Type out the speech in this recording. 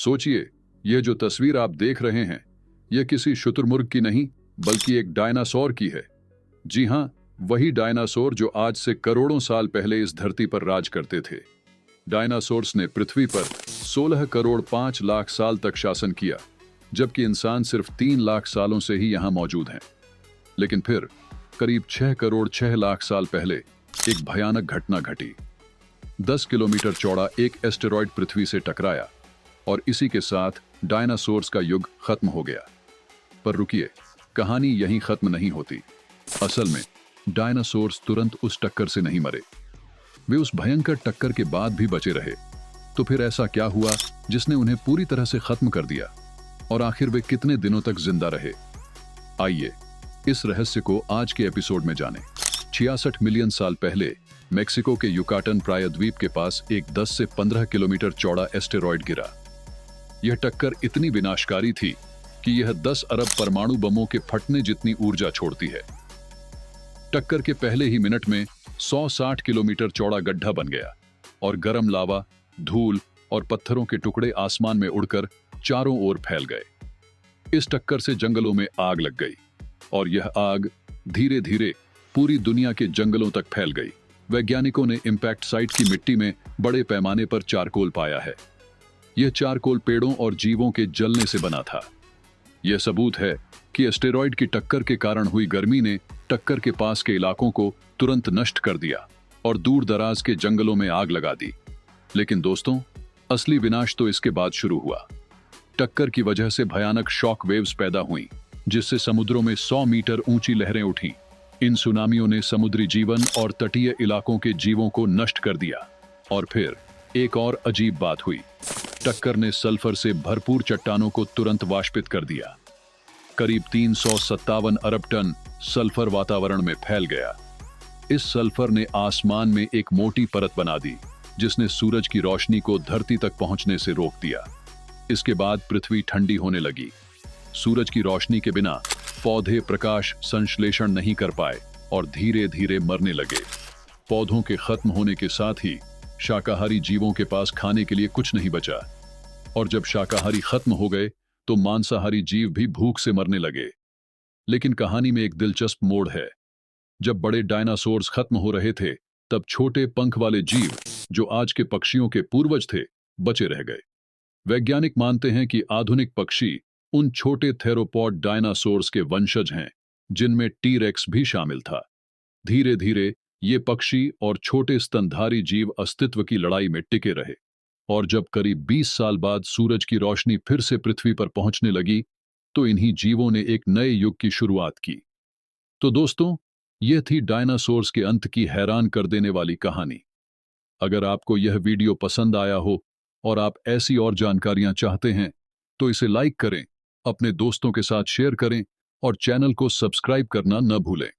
सोचिए, यह जो तस्वीर आप देख रहे हैं, यह किसी शुतुरमुर्ग की नहीं बल्कि एक डायनासोर की है। जी हाँ, वही डायनासोर जो आज से करोड़ों साल पहले इस धरती पर राज करते थे। डायनासोर्स ने पृथ्वी पर 16 करोड़ 5 लाख साल तक शासन किया, जबकि इंसान सिर्फ 3 लाख सालों से ही यहां मौजूद हैं। लेकिन फिर करीब 6 करोड़ 6 लाख साल पहले एक भयानक घटना घटी। 10 किलोमीटर चौड़ा एक एस्टेरॉयड पृथ्वी से टकराया और इसी के साथ डायनासोर्स का युग खत्म हो गया। पर रुकिए, कहानी यहीं खत्म नहीं होती। असल में डायनासोर्स तुरंत उस टक्कर से नहीं मरे, वे उस भयंकर टक्कर के बाद भी बचे रहे। तो फिर ऐसा क्या हुआ जिसने उन्हें पूरी तरह से खत्म कर दिया, और आखिर वे कितने दिनों तक जिंदा रहे? आइए इस रहस्य को आज के एपिसोड में जानें। 66 मिलियन साल पहले मेक्सिको के युकाटन प्रायद्वीप के पास एक 10 से 15 किलोमीटर चौड़ा एस्टेरॉयड गिरा। यह टक्कर इतनी विनाशकारी थी कि यह 10 अरब परमाणु बमों के फटने जितनी ऊर्जा छोड़ती है। टक्कर के पहले ही मिनट में 160 किलोमीटर चौड़ा गड्ढा बन गया और गर्म लावा, धूल और पत्थरों के टुकड़े आसमान में उड़कर चारों ओर फैल गए। इस टक्कर से जंगलों में आग लग गई और यह आग धीरे धीरे पूरी दुनिया के जंगलों तक फैल गई। वैज्ञानिकों ने इंपैक्ट साइट की मिट्टी में बड़े पैमाने पर चारकोल पाया है। यह चारकोल पेड़ों और जीवों के जलने से बना था। यह सबूत है कि एस्टेरॉयड की टक्कर के कारण हुई गर्मी ने टक्कर के पास के इलाकों को तुरंत नष्ट कर दिया और दूर दराज के जंगलों में आग लगा दी। लेकिन दोस्तों, असली विनाश तो इसके बाद शुरू हुआ। टक्कर की वजह से भयानक शॉक वेव्स पैदा हुई, जिससे समुद्रों में 100 मीटर ऊंची लहरें उठीं। इन सुनामियों ने समुद्री जीवन और तटीय इलाकों के जीवों को नष्ट कर दिया। और फिर एक और अजीब बात हुई। टक्कर ने सल्फर से भरपूर चट्टानों को तुरंत वाष्पित कर दिया। करीब 357 अरब टन सल्फर वातावरण में फैल गया। इस सल्फर ने आसमान में एक मोटी परत बना दी, जिसने सूरज की रोशनी को धरती तक पहुंचने से रोक दिया। इसके बाद पृथ्वी ठंडी होने लगी। सूरज की रोशनी के बिना पौधे प्रकाश संश्लेषण नहीं कर पाए और धीरे धीरे मरने लगे। पौधों के खत्म होने के साथ ही शाकाहारी जीवों के पास खाने के लिए कुछ नहीं बचा, और जब शाकाहारी खत्म हो गए तो मांसाहारी जीव भी भूख से मरने लगे। लेकिन कहानी में एक दिलचस्प मोड़ है। जब बड़े डायनासोर्स खत्म हो रहे थे, तब छोटे पंख वाले जीव, जो आज के पक्षियों के पूर्वज थे, बचे रह गए। वैज्ञानिक मानते हैं कि आधुनिक पक्षी उन छोटे थेरोपॉड डायनासोर्स के वंशज हैं, जिनमें टी-रेक्स भी शामिल था। धीरे धीरे ये पक्षी और छोटे स्तनधारी जीव अस्तित्व की लड़ाई में टिके रहे, और जब करीब 20 साल बाद सूरज की रोशनी फिर से पृथ्वी पर पहुंचने लगी, तो इन्हीं जीवों ने एक नए युग की शुरुआत की। तो दोस्तों, यह थी डायनासोर्स के अंत की हैरान कर देने वाली कहानी। अगर आपको यह वीडियो पसंद आया हो और आप ऐसी और जानकारियां चाहते हैं, तो इसे लाइक करें, अपने दोस्तों के साथ शेयर करें और चैनल को सब्सक्राइब करना न भूलें।